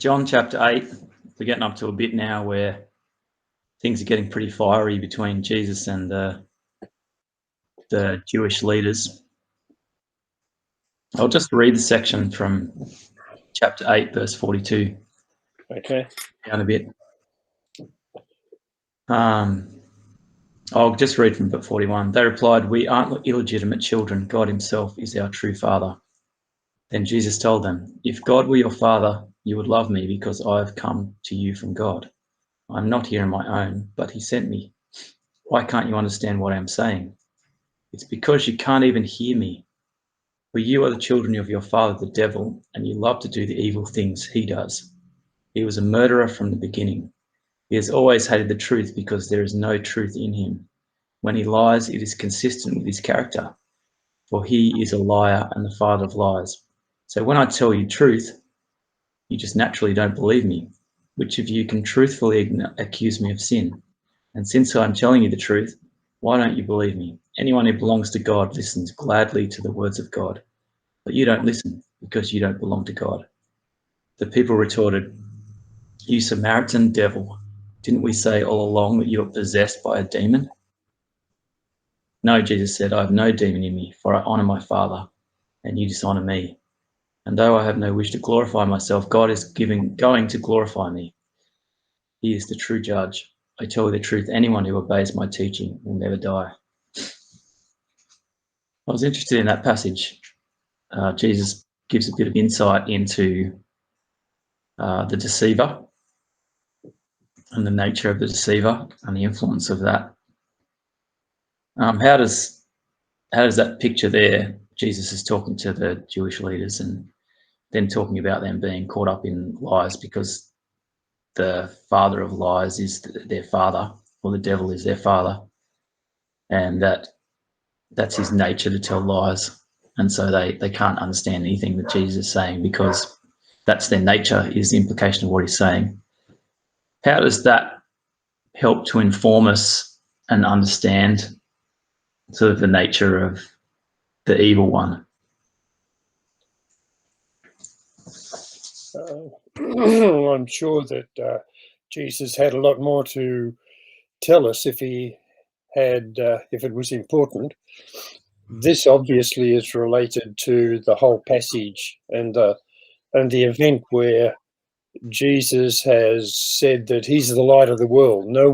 John chapter 8, we're getting up to a bit now where things are getting pretty fiery between Jesus and the Jewish leaders. I'll just read the section from chapter 8, verse 42. Okay. Down a bit. I'll just read from 41. They replied, "We aren't illegitimate children. God himself is our true father." Then Jesus told them, "If God were your father, you would love me because I have come to you from God. I'm not here on my own, but he sent me. Why can't you understand what I'm saying? It's because you can't even hear me. For you are the children of your father, the devil, and you love to do the evil things he does. He was a murderer from the beginning. He has always hated the truth because there is no truth in him. When he lies, it is consistent with his character, for he is a liar and the father of lies. So when I tell you truth, you just naturally don't believe me. Which of you can truthfully accuse me of sin? And since I'm telling you the truth, why don't you believe me? Anyone who belongs to God listens gladly to the words of God. But you don't listen because you don't belong to God." The people retorted, "You Samaritan devil, didn't we say all along that you are possessed by a demon?" "No," Jesus said, "I have no demon in me, for I honor my Father, and you dishonor me. And though I have no wish to glorify myself, God is going to glorify me. He is the true judge. I tell you the truth, anyone who obeys my teaching will never die." I was interested in that passage. Jesus gives a bit of insight into the deceiver and the nature of the deceiver and the influence of that. How does that picture there? Jesus is talking to the Jewish leaders and then talking about them being caught up in lies because the father of lies is their father, or the devil is their father, and that's his nature to tell lies. And so they can't understand anything that Jesus is saying because that's their nature, is the implication of what he's saying. How does that help to inform us and understand sort of the nature of the evil one? I'm sure that Jesus had a lot more to tell us if he had, if it was important. This obviously is related to the whole passage and the event where Jesus has said that he's the light of the world. No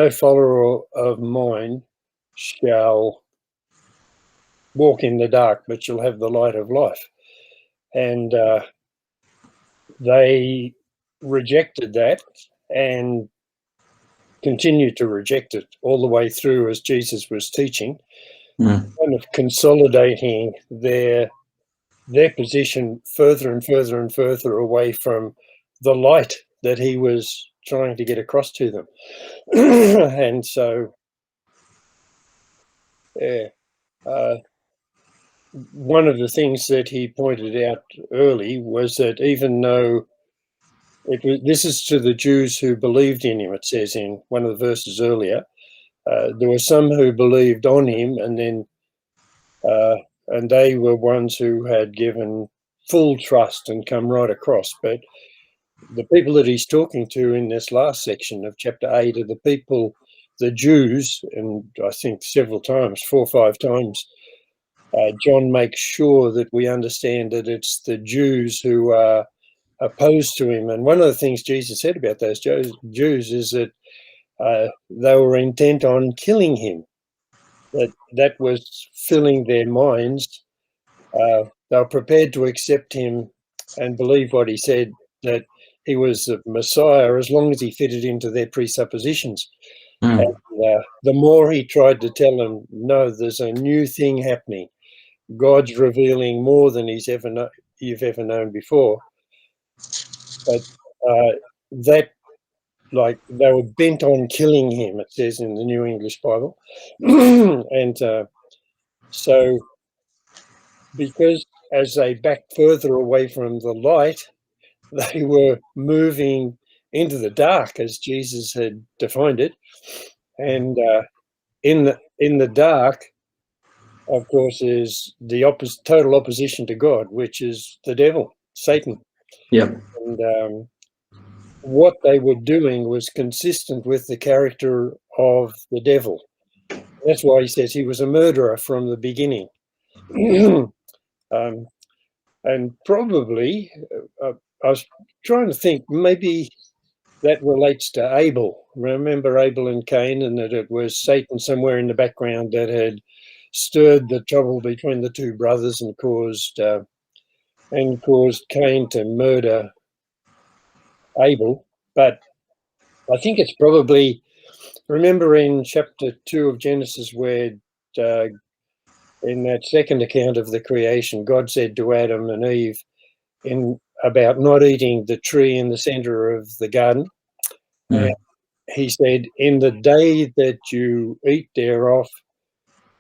follower of mine shall walk in the dark, but shall have the light of life. And they rejected that and continued to reject it all the way through as Jesus was teaching, kind of consolidating their position further and further and further away from the light that he was trying to get across to them. And so, one of the things that he pointed out early was that even though this is to the Jews who believed in him, it says in one of the verses earlier, there were some who believed on him, and then and they were ones who had given full trust and come right across. But the people that he's talking to in this last section of chapter 8 are the people, the Jews, and I think several times, 4 or 5 times, John makes sure that we understand that it's the Jews who are opposed to him. And one of the things Jesus said about those Jews is that they were intent on killing him. That was filling their minds. They were prepared to accept him and believe what he said, that he was the Messiah, as long as he fitted into their presuppositions. And the more he tried to tell them, no, there's a new thing happening. God's revealing more than you've ever known before. But that, like, they were bent on killing him, it says in the New English Bible. And so, because as they backed further away from the light, they were moving into the dark, as Jesus had defined it. And in the dark, of course, is the total opposition to God, which is the devil, Satan. Yep. And what they were doing was consistent with the character of the devil. That's why he says he was a murderer from the beginning. And probably, I was trying to think, maybe that relates to Abel. Remember Abel and Cain, and that it was Satan somewhere in the background that had stirred the trouble between the two brothers and caused Cain to murder Abel. But I think it's probably, remember in chapter 2 of Genesis where in that second account of the creation, God said to Adam and Eve about not eating the tree in the center of the garden. Mm. He said, in the day that you eat thereof,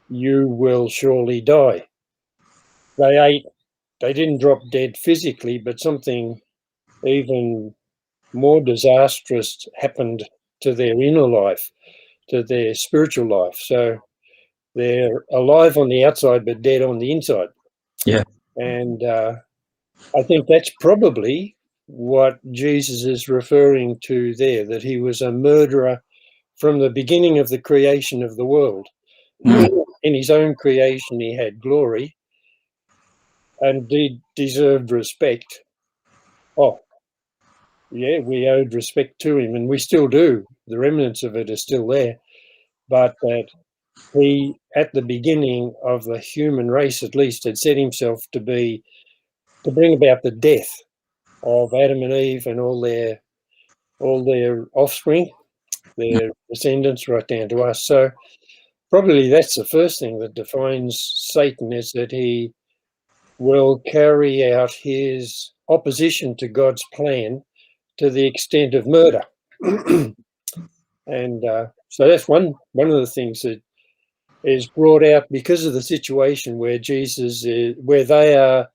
you will surely die. They ate, they didn't drop dead physically, but something even more disastrous happened to their inner life, to their spiritual life. So they're alive on the outside, but dead on the inside. Yeah. And I think that's probably what Jesus is referring to there, that he was a murderer from the beginning of the creation of the world. In his own creation, he had glory and he deserved respect. Oh, yeah, we owed respect to him, and we still do. The remnants of it are still there. But that he, at the beginning of the human race at least, had set himself to bring about the death of Adam and Eve and all their offspring, their descendants, right down to us. So probably that's the first thing that defines Satan, is that he will carry out his opposition to God's plan to the extent of murder. And so that's one of the things that is brought out because of the situation where Jesus is, where they are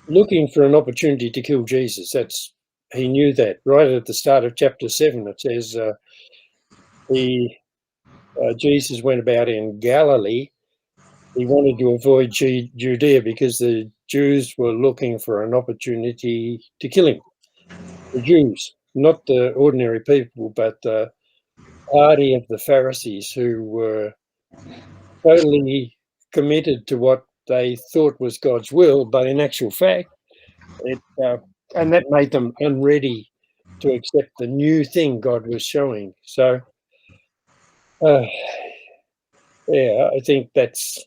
looking for an opportunity to kill Jesus. He knew that right at the start of chapter 7. It says Jesus went about in Galilee. He wanted to avoid Judea because the Jews were looking for an opportunity to kill him. The Jews, not the ordinary people, but the party of the Pharisees, who were totally committed to what they thought was God's will, but in actual fact, and that made them unready to accept the new thing God was showing. So, yeah, I think that's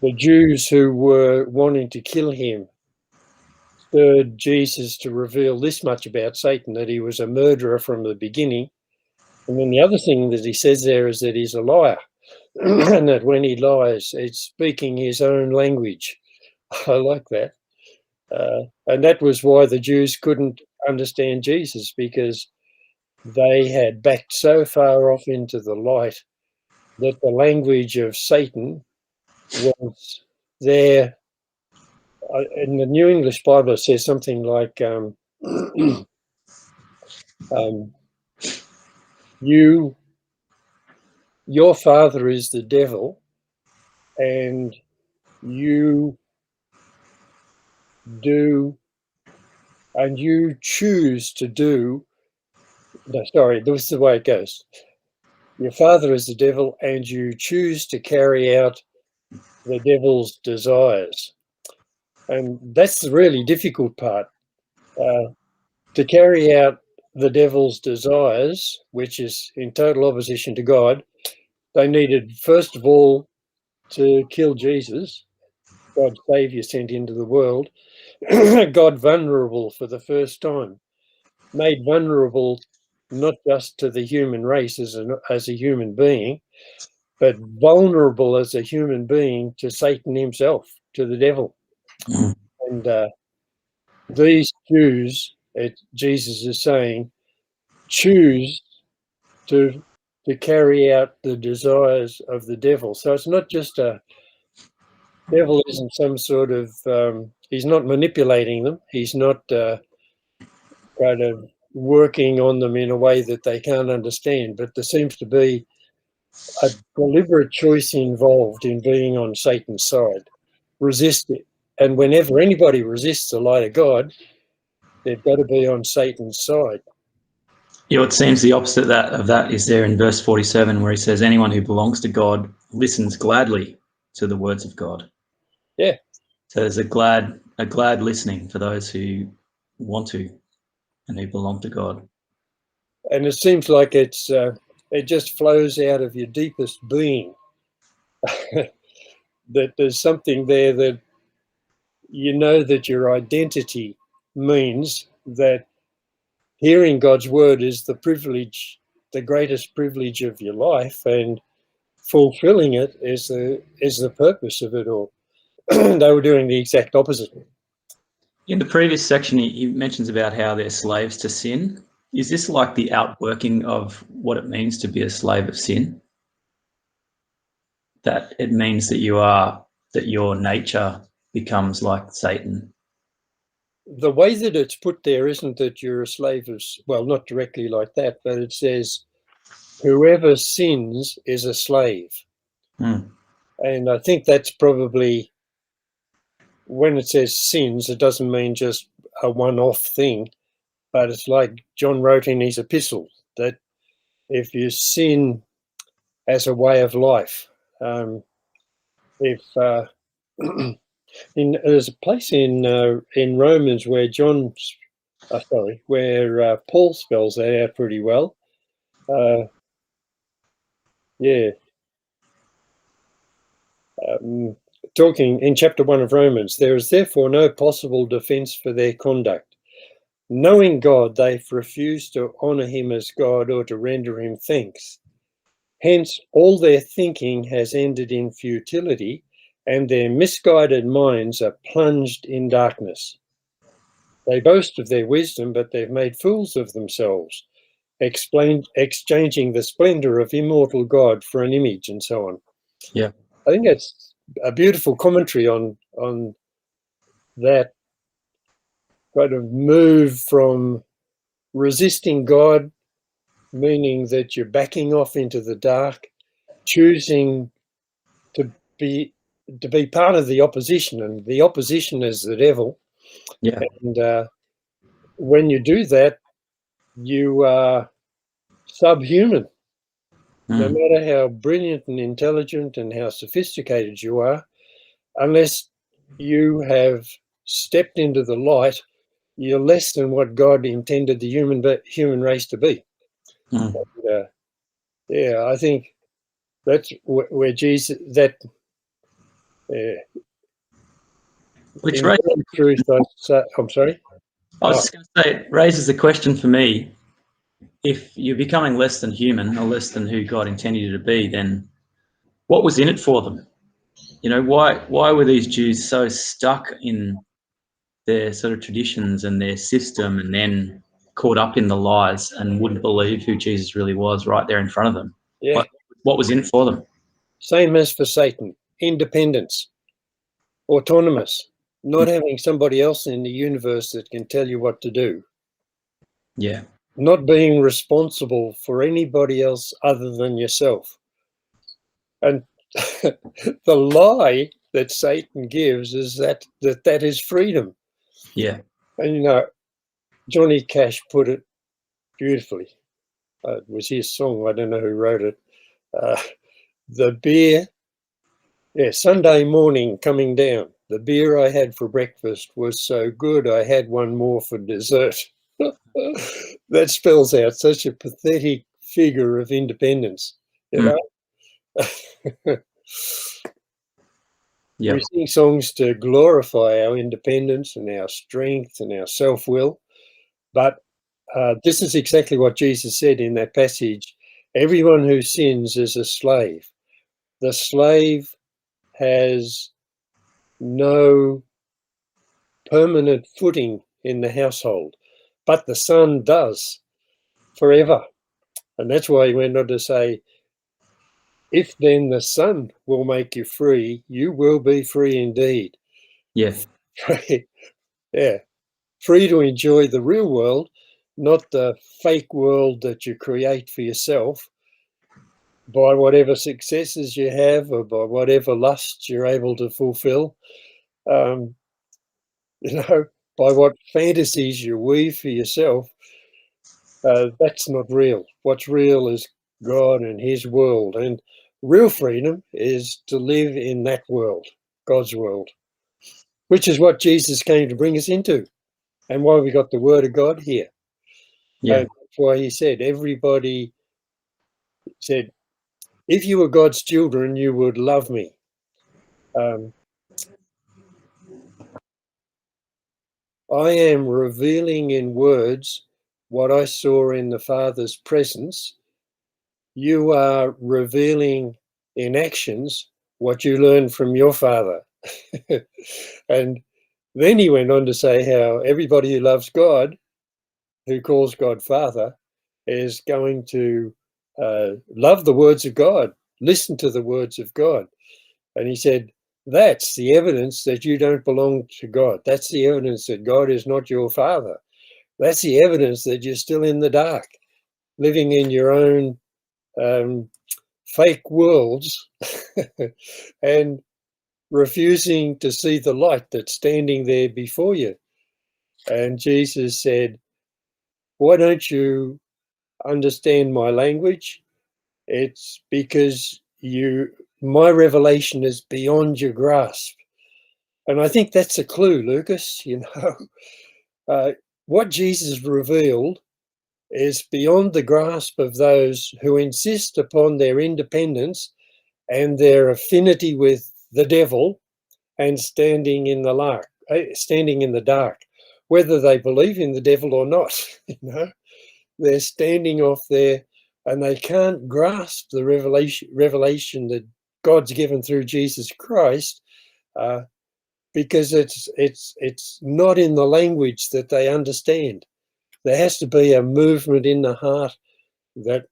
the Jews who were wanting to kill him stirred Jesus to reveal this much about Satan, that he was a murderer from the beginning. And then the other thing that he says there is that he's a liar, and that when he lies, it's speaking his own language. I like that. And that was why the Jews couldn't understand Jesus, because they had backed so far off into the light that the language of Satan was there. In the New English Bible, it says something like, your father is the devil, and you choose to do. No, sorry, this is the way it goes. Your father is the devil, and you choose to carry out the devil's desires. And that's the really difficult part. To carry out the devil's desires, which is in total opposition to God, they needed, first of all, to kill Jesus, God's Saviour sent into the world, God vulnerable for the first time, made vulnerable not just to the human race as a human being, but vulnerable as a human being to Satan himself, to the devil. And these Jews, Jesus is saying, choose to carry out the desires of the devil. So it's not just devil isn't some sort of, he's not manipulating them. He's not kind of working on them in a way that they can't understand. But there seems to be a deliberate choice involved in being on Satan's side. Resist it. And whenever anybody resists the light of God, they've got to be on Satan's side. Yeah, it seems the opposite of that is there in verse 47, where he says, anyone who belongs to God listens gladly to the words of God. Yeah. So there's a glad listening for those who want to and who belong to God. And it seems like it just flows out of your deepest being. That there's something there that you know that your identity means that hearing God's word is the privilege, the greatest privilege of your life, and fulfilling it is the purpose of it all. They were doing the exact opposite. In the previous section, he mentions about how they're slaves to sin. Is this like the outworking of what it means to be a slave of sin? That it means that your nature becomes like Satan. The way that it's put there isn't that you're a slave of, well, not directly like that, but it says, whoever sins is a slave. And I think that's probably, when it says sins, it doesn't mean just a one-off thing, but it's like John wrote in his epistle, that if you sin as a way of life, if there's a place in Romans where Paul spells that out pretty well. Talking in chapter 1 of Romans, there is therefore no possible defense for their conduct. Knowing God, they've refused to honor him as God or to render him thanks. Hence, all their thinking has ended in futility, and their misguided minds are plunged in darkness. They boast of their wisdom, but they've made fools of themselves, exchanging the splendor of immortal God for an image, and so on. Yeah, I think that's a beautiful commentary on that kind of move from resisting God, meaning that you're backing off into the dark, choosing to be part of the opposition, and the opposition is the devil. yeah. And when you do that, you are subhuman. No matter how brilliant and intelligent and how sophisticated you are, unless you have stepped into the light, you're less than what God intended the human race to be. And, yeah, I think that's where Jesus, that Which in raises, truth, I'm sorry? I was just going to say, it raises the question for me, if you're becoming less than human or less than who God intended you to be, then what was in it for them? You know, why were these Jews so stuck in their sort of traditions and their system, and then caught up in the lies and wouldn't believe who Jesus really was right there in front of them? Yeah. What was in it for them? Same as for Satan. Independence, autonomous, not having somebody else in the universe that can tell you what to do. Yeah. Not being responsible for anybody else other than yourself. And the lie that Satan gives is that is freedom. Yeah. And you know, Johnny Cash put it beautifully. It was his song. I don't know who wrote it. The beer, Sunday morning coming down. The beer I had for breakfast was so good I had one more for dessert. That spells out such a pathetic figure of independence, you know. Yeah. We sing songs to glorify our independence and our strength and our self-will, but this is exactly what Jesus said in that passage. Everyone who sins is a slave. The slave has no permanent footing in the household, but the son does forever. And that's why he went on to say, if then the Son will make you free, you will be free indeed. Yeah. Yeah. Free to enjoy the real world, not the fake world that you create for yourself. by whatever successes you have or by whatever lusts you're able to fulfill, um, by what fantasies you weave for yourself. That's not real. What's real is God and his world. And real freedom is to live in that world, God's world, which is what Jesus came to bring us into and why we got the word of God here. Yeah. And that's why he said, everybody said, if you were God's children, you would love me. I am revealing in words what I saw in the Father's presence. You are revealing in actions what you learned from your Father. And then he went on to say how everybody who loves God, who calls God Father, is going to love the words of God, listen to the words of God. And he said, that's the evidence that you don't belong to God. That's the evidence that God is not your Father. That's the evidence that you're still in the dark, living in your own fake worlds and refusing to see the light that's standing there before you. And Jesus said, why don't you understand my language? It's because my revelation is beyond your grasp. And I think that's a clue, Lucas. What Jesus revealed is beyond the grasp of those who insist upon their independence and their affinity with the devil and standing in the dark, whether they believe in the devil or not. They're standing off there and they can't grasp the revelation that God's given through Jesus Christ, because it's not in the language that they understand. There has to be a movement in the heart that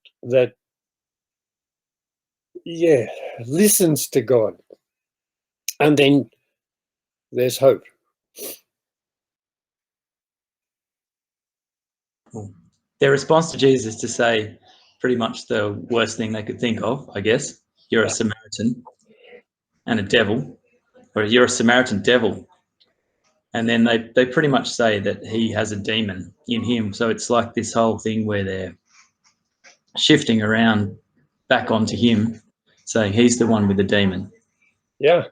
listens to God, and then there's hope. Their response to Jesus is to say pretty much the worst thing they could think of, I guess. You're a Samaritan and a devil, or you're a Samaritan devil. And then they pretty much say that he has a demon in him. So it's like this whole thing where they're shifting around back onto him, saying he's the one with the demon. Yeah.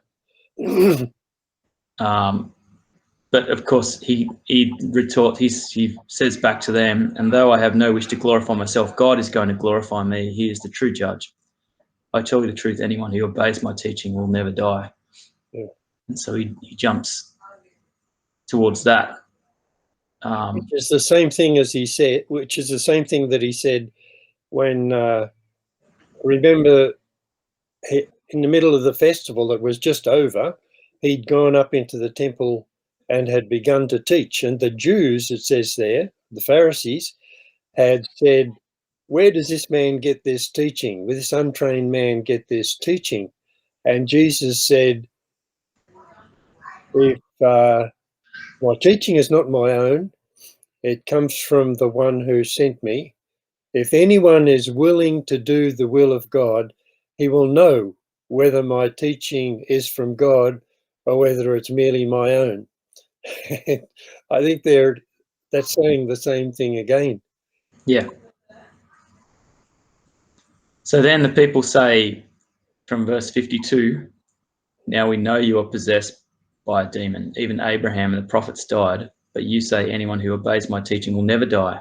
But of course, he retorts, he says back to them, and though I have no wish to glorify myself, God is going to glorify me. He is the true judge. I tell you the truth, anyone who obeys my teaching will never die. Yeah. And so he jumps towards that. Which is the same thing as he said, which is the same thing that he said when, remember, in the middle of the festival that was just over, he'd gone up into the temple and had begun to teach. And the Jews, it says there, the Pharisees, had said, where does this man get this teaching? Will this untrained man get this teaching? And Jesus said, if my teaching is not my own, it comes from the one who sent me. If anyone is willing to do the will of God, he will know whether my teaching is from God or whether it's merely my own. I think that's saying the same thing again. Yeah. So then the people say from verse 52, now we know you are possessed by a demon. Even Abraham and the prophets died, but you say anyone who obeys my teaching will never die.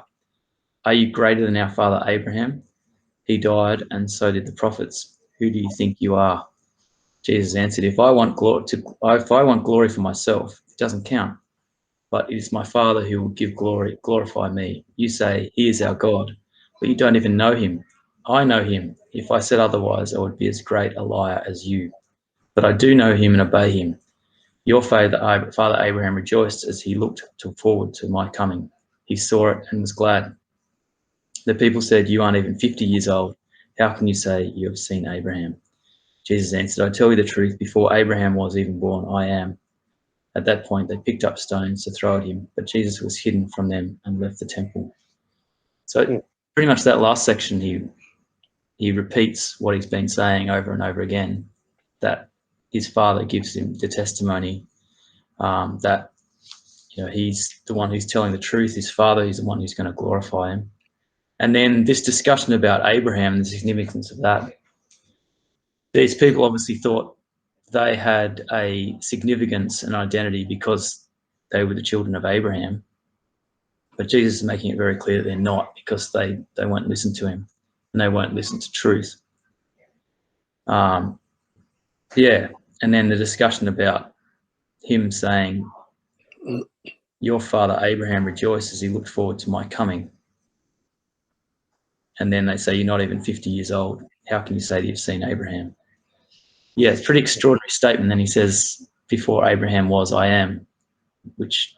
Are you greater than our father Abraham? He died, and so did the prophets. Who do you think you are? Jesus answered, if I want glory for myself, it doesn't count. But it is my Father who will glorify me. You say, he is our God, but you don't even know him. I know him. If I said otherwise, I would be as great a liar as you. But I do know him and obey him. Your father Abraham rejoiced as he looked forward to my coming. He saw it and was glad. The people said, you aren't even 50 years old. How can you say you have seen Abraham? Jesus answered, I tell you the truth, before Abraham was even born, I am. At that point, they picked up stones to throw at him, but Jesus was hidden from them and left the temple. So pretty much that last section, he he repeats what he's been saying over and over again, that his Father gives him the testimony that he's the one who's telling the truth. His Father is the one who's going to glorify him. And then this discussion about Abraham and the significance of that. These people obviously thought they had a significance and identity because they were the children of Abraham. But Jesus is making it very clear that they're not, because they won't listen to him and they won't listen to truth. Yeah, and then the discussion about him saying, your father Abraham rejoiced as he looked forward to my coming. And then they say, you're not even 50 years old. How can you say that you've seen Abraham? Yeah, it's a pretty extraordinary statement. Then he says, before Abraham was, I am, which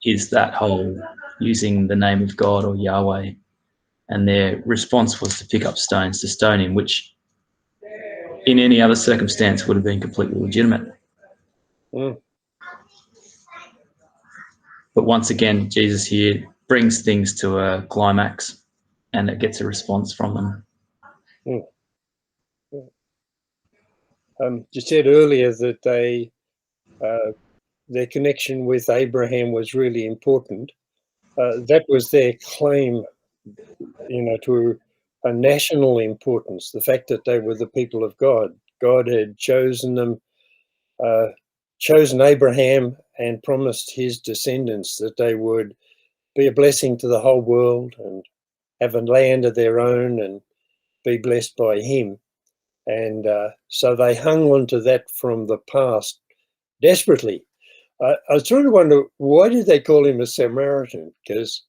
is that whole using the name of God or Yahweh. And their response was to pick up stones to stone him, which in any other circumstance would have been completely legitimate. Mm. But once again, Jesus here brings things to a climax and it gets a response from them. Mm. You said earlier that their connection with Abraham was really important. That was their claim, to a national importance, the fact that they were the people of God. God had chosen them, chosen Abraham, and promised his descendants that they would be a blessing to the whole world and have a land of their own and be blessed by him. And so they hung on to that from the past desperately. I was trying to wonder, why did they call him a Samaritan? Because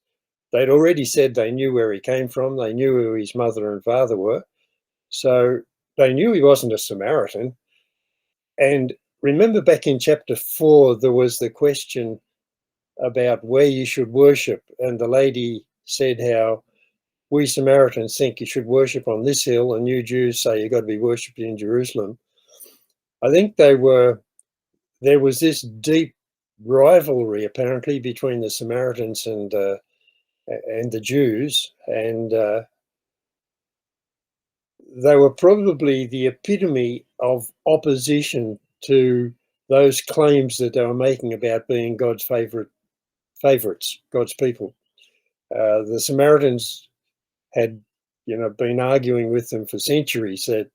they'd already said they knew where he came from. They knew who his mother and father were. So they knew he wasn't a Samaritan. And remember back in chapter 4, there was the question about where you should worship. And the lady said how we Samaritans think you should worship on this hill, and you Jews say you've got to be worshipping in Jerusalem. I think there was this deep rivalry apparently between the Samaritans and the Jews, and they were probably the epitome of opposition to those claims that they were making about being God's favorites, God's people. The Samaritans had, been arguing with them for centuries that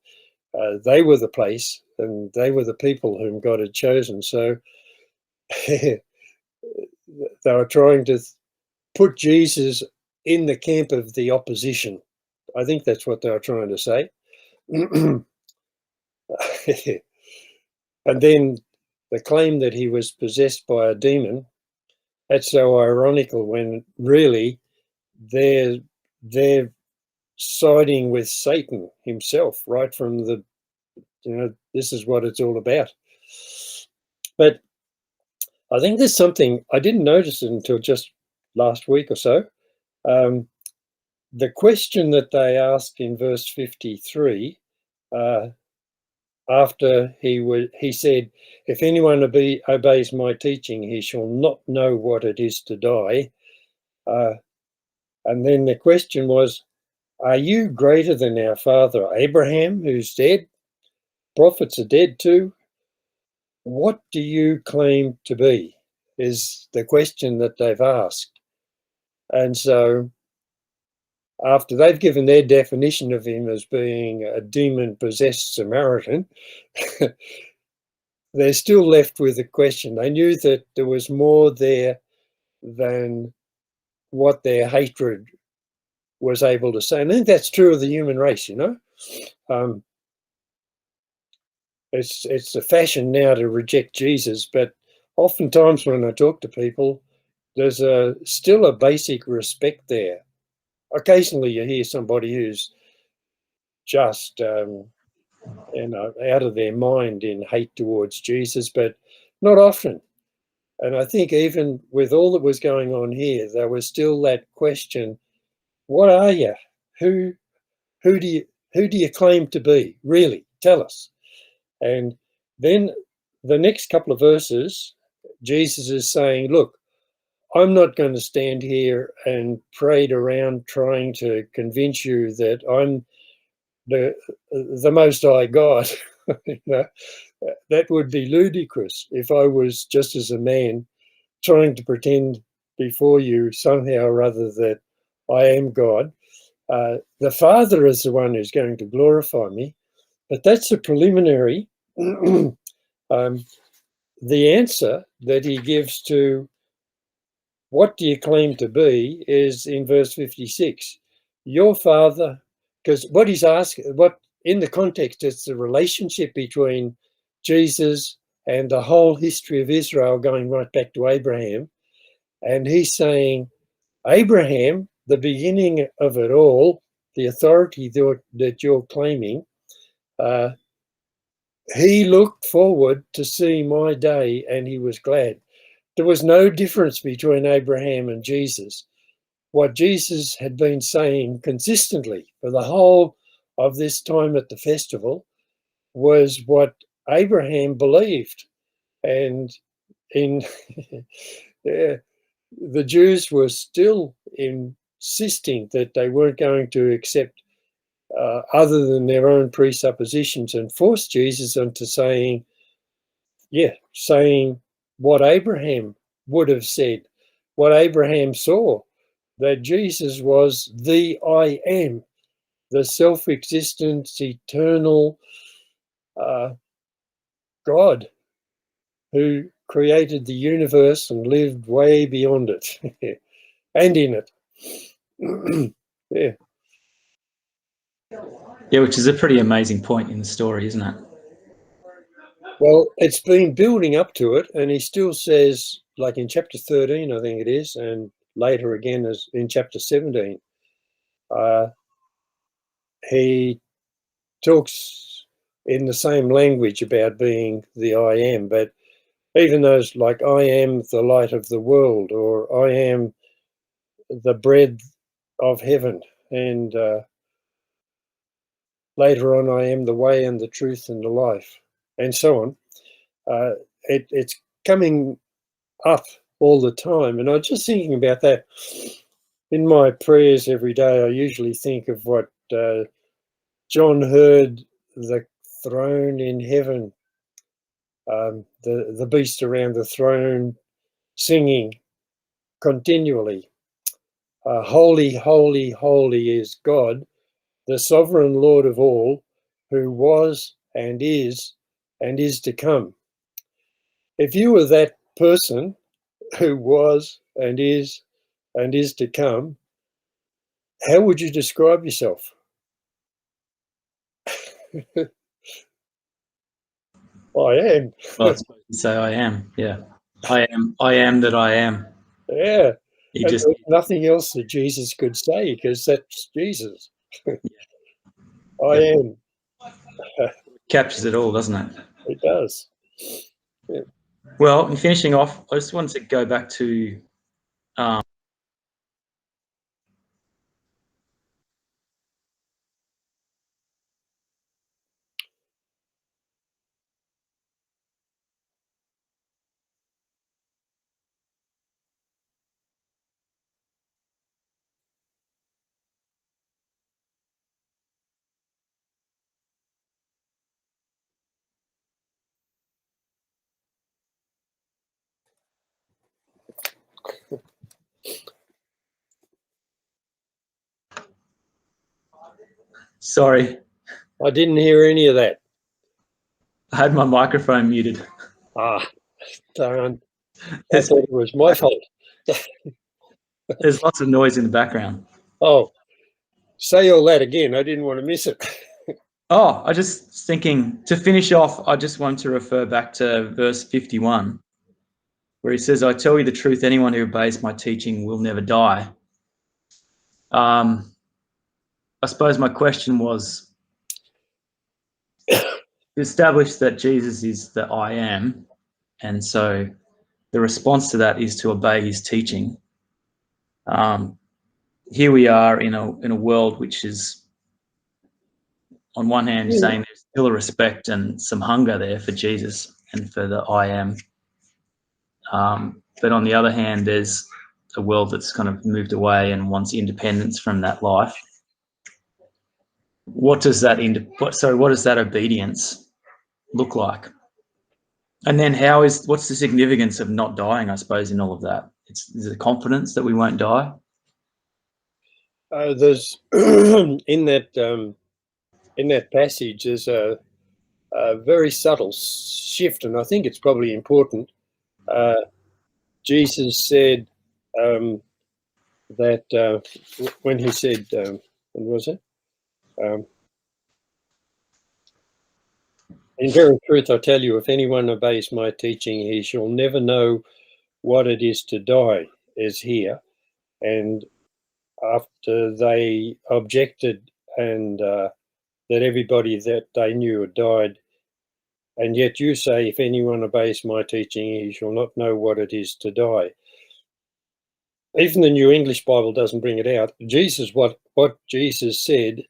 they were the place and they were the people whom God had chosen. So they were trying to put Jesus in the camp of the opposition. I think that's what they were trying to say. And then the claim that he was possessed by a demon, that's so ironical when really they're siding with Satan himself right from the, this is what it's all about. But I think there's something, I didn't notice it until just last week or so. The question that they asked in verse 53, after he said, if anyone obeys my teaching, he shall not know what it is to die. And then the question was, are you greater than our father Abraham, who's dead? Prophets are dead too. What do you claim to be? Is the question that they've asked. And so after they've given their definition of him as being a demon-possessed Samaritan, they're still left with a question. They knew that there was more there than what their hatred was able to say. And I think that's true of the human race, It's the fashion now to reject Jesus, but oftentimes when I talk to people, there's still a basic respect there. Occasionally you hear somebody who's just out of their mind in hate towards Jesus, but not often. And I think even with all that was going on here, there was still that question: what are you? Who do you claim to be? Really, tell us. And then the next couple of verses, Jesus is saying, look, I'm not going to stand here and parade around trying to convince you that I'm the Most High God. You know, that would be ludicrous if I was just as a man trying to pretend before you somehow or other that I am God. The Father is the one who's going to glorify me, but that's a preliminary. The answer that he gives to what do you claim to be is in verse 56. Your Father, because what he's asking, what in the context, it's the relationship between Jesus and the whole history of Israel going right back to Abraham. And he's saying, Abraham, the beginning of it all, the authority that you're claiming, he looked forward to see my day and he was glad. There was no difference between Abraham and Jesus. What Jesus had been saying consistently for the whole of this time at the festival was what Abraham believed. And in the Jews were still insisting that they weren't going to accept other than their own presuppositions and force Jesus into saying what Abraham would have said, what Abraham saw, that Jesus was the I am, the self-existent, eternal God who created the universe and lived way beyond it and in it. Yeah. Yeah, which is a pretty amazing point in the story, isn't it? Well, it's been building up to it, and he still says, like in chapter 13, I think it is, and later again as in chapter 17, he talks in the same language about being the I am, but even those like I am the light of the world, or I am the bread of heaven, and later on I am the way and the truth and the life, and so on. It's coming up all the time, and I'm just thinking about that. In my prayers every day, I usually think of what John heard the throne in heaven, the beast around the throne singing continually, holy, holy, holy is God, the sovereign Lord of all, who was and is to come. If you were that person who was and is to come, how would you describe yourself? I am. Well, I suppose you say I am. Yeah, I am that I am. Yeah. He And just there's nothing else that Jesus could say because that's Jesus. I yep, am. captures it all, doesn't it? It does. Yeah. Well, in finishing off, I just wanted to go back to sorry, I didn't hear any of that. I had my microphone muted. Ah, darn. I There's, thought it was my fault. there's lots of noise in the background. Oh, say all that again. I didn't want to miss it. Oh, I just thinking to finish off, I just want to refer back to verse 51, where he says, I tell you the truth, anyone who obeys my teaching will never die. I suppose my question was to establish that Jesus is the I am, and so the response to that is to obey his teaching. Here we are in a world which is, on one hand, saying there's still a respect and some hunger there for Jesus and for the I am. But on the other hand, there's a world that's kind of moved away and wants independence from that life. what does that obedience look like? And then what's the significance of not dying, I suppose, in all of that? Is it confidence that we won't die? There's in that passage, there's a very subtle shift, and I think it's probably important. Jesus said that when he said, when was it? In very truth, I tell you, if anyone obeys my teaching, he shall never know what it is to die, is here. And after they objected and that everybody that they knew had died, and yet you say, if anyone obeys my teaching, he shall not know what it is to die. Even the New English Bible doesn't bring it out. What Jesus said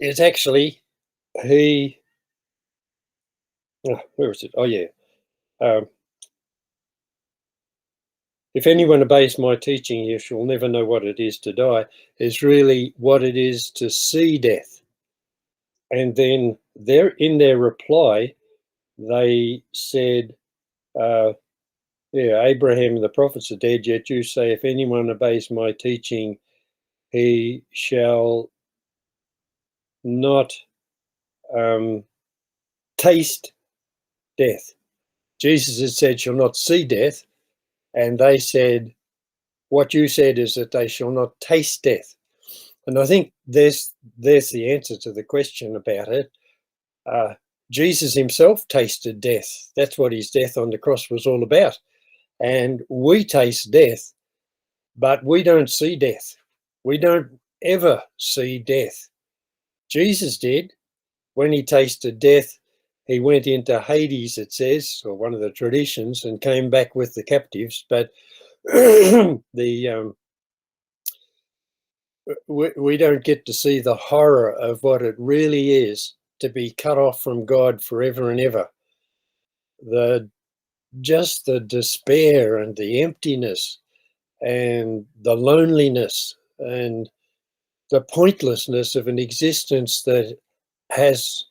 is actually, where is it? Oh, yeah. If anyone obeys my teaching, he shall never know what it is to die, is really what it is to see death. And then in their reply, they said, Abraham and the prophets are dead, yet you say, if anyone obeys my teaching, he shall not taste death. Jesus had said, shall not see death. And they said, what you said is that they shall not taste death. And I think there's the answer to the question about it. Jesus himself tasted death. That's what his death on the cross was all about. And we taste death, but we don't see death. We don't ever see death. Jesus did. When he tasted death, he went into Hades, it says, or one of the traditions, and came back with the captives. But we don't get to see the horror of what it really is to be cut off from God forever and ever. Just the despair and the emptiness and the loneliness and the pointlessness of an existence that has,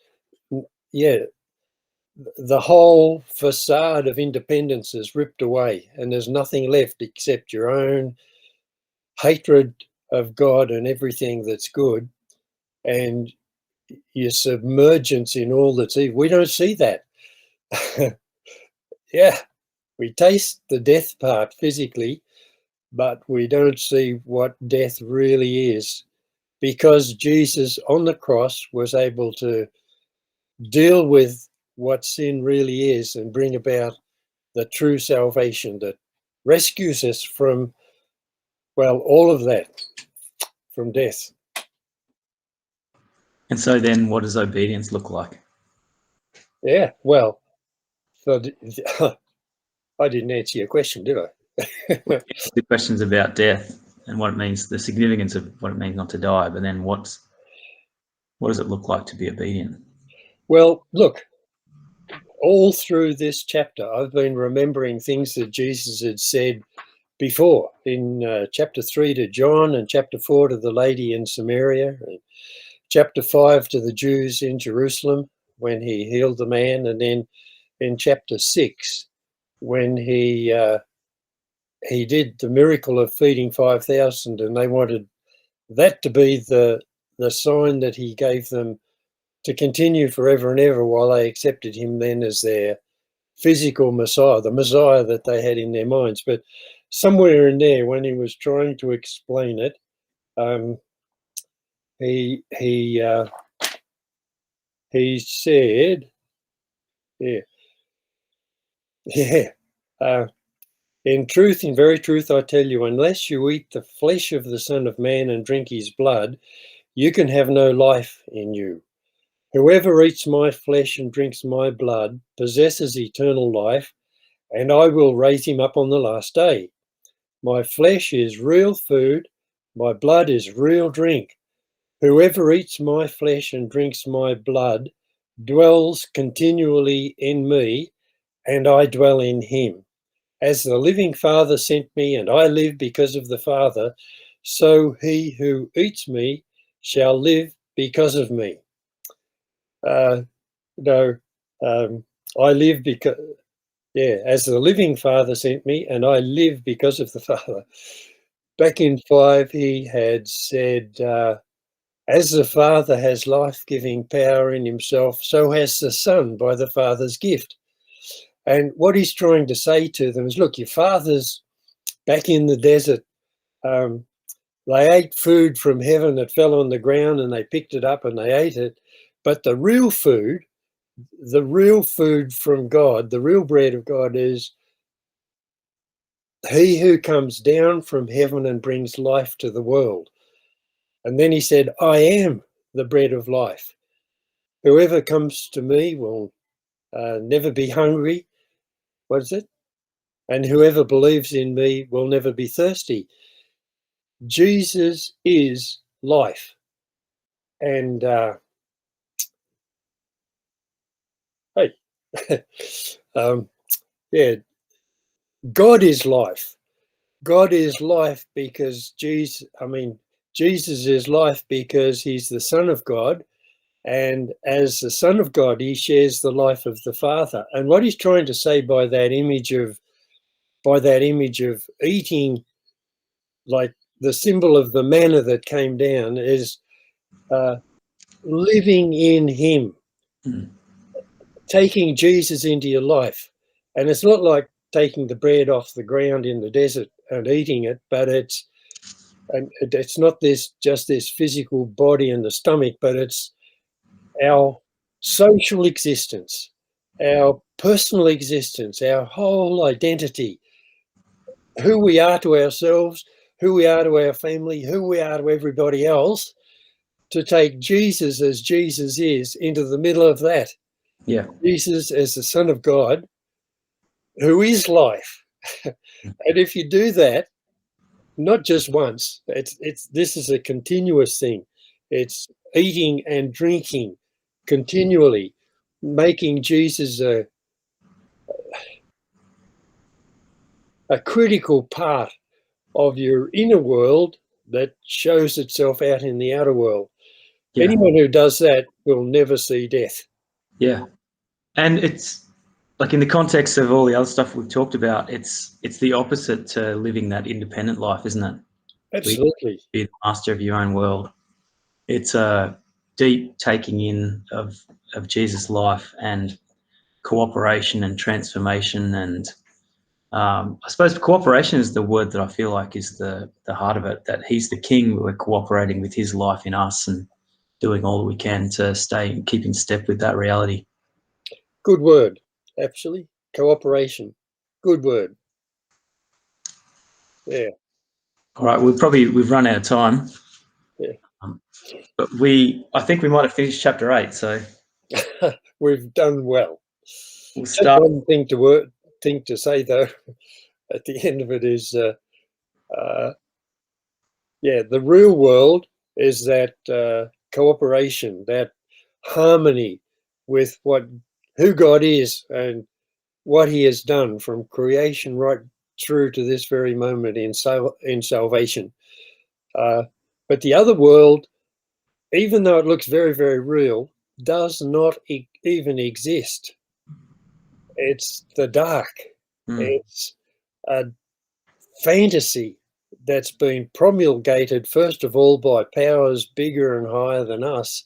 the whole facade of independence is ripped away, and there's nothing left except your own hatred of God and everything that's good, and your submergence in all that's evil. We don't see that. We taste the death part physically, but we don't see what death really is, because Jesus on the cross was able to deal with what sin really is and bring about the true salvation that rescues us from, well, all of that, from death. And so then what does obedience look like? Yeah, well, so I didn't answer your question, did I? The questions about death and what it means, the significance of what it means not to die, but then what does it look like to be obedient? Well, look, all through this chapter, I've been remembering things that Jesus had said before in chapter 3 to John, and chapter 4 to the lady in Samaria, and chapter 5 to the Jews in Jerusalem when he healed the man, and then in chapter 6 when he did the miracle of feeding 5,000, and they wanted that to be the sign that he gave them to continue forever and ever, while they accepted him then as their physical Messiah, the Messiah that they had in their minds. But somewhere in there, when he was trying to explain it, he said, in truth, in very truth, I tell you, unless you eat the flesh of the Son of Man and drink his blood, you can have no life in you. Whoever eats my flesh and drinks my blood possesses eternal life, and I will raise him up on the last day. My flesh is real food, my blood is real drink. Whoever eats my flesh and drinks my blood dwells continually in me, and I dwell in him. As the living Father sent me, and I live because of the Father, so he who eats me shall live because of me. I live because, as the living Father sent me, and I live because of the Father. Back in 5, he had said, as the Father has life-giving power in himself, so has the Son by the Father's gift. And what he's trying to say to them is, look, your fathers back in the desert, they ate food from heaven that fell on the ground and they picked it up and they ate it. But the real food from God, the real bread of God is he who comes down from heaven and brings life to the world. And then he said, I am the bread of life. Whoever comes to me will never be hungry. What is it? And whoever believes in me will never be thirsty. Jesus is life. And God is life. God is life because Jesus is life because he's the Son of God. And as the Son of God, he shares the life of the Father. And what he's trying to say by that image of eating, like the symbol of the manna that came down, is living in him, taking Jesus into your life. And it's not like taking the bread off the ground in the desert and eating it, but it's not just this physical body and the stomach, but it's our social existence, our personal existence, our whole identity, who we are to ourselves, who we are to our family, who we are to everybody else, to take Jesus as Jesus is into the middle of that. Yeah. Jesus as the Son of God, who is life. And if you do that, not just once, this is a continuous thing. It's eating and drinking continually, making Jesus a critical part of your inner world that shows itself out in the outer world. Yeah. Anyone who does that will never see death. Yeah. And it's like, in the context of all the other stuff we've talked about, it's the opposite to living that independent life, isn't it? Absolutely. Be the master of your own world. It's a deep taking in of Jesus' life and cooperation and transformation. And I suppose cooperation is the word that I feel like is the heart of it, that he's the king, we're cooperating with his life in us and doing all that we can to keep in step with that reality. Good word, actually. Cooperation. Good word. Yeah. All right, we've run out of time. Yeah. But I think we might have finished chapter 8, so We've done well. we'll Just start. one thing to say though, at the end of it is, the real world is that cooperation, that harmony with who God is and what he has done from creation right through to this very moment in salvation. But the other world, even though it looks very, very real, does not even exist. It's the dark. It's a fantasy that's been promulgated, first of all, by powers bigger and higher than us.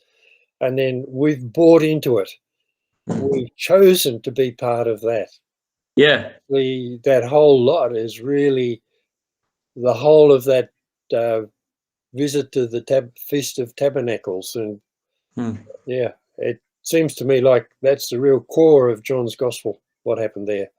And then we've bought into it. We've chosen to be part of that. Yeah. That whole lot is really the whole of that visit to the Feast of Tabernacles. And it seems to me like that's the real core of John's Gospel, what happened there.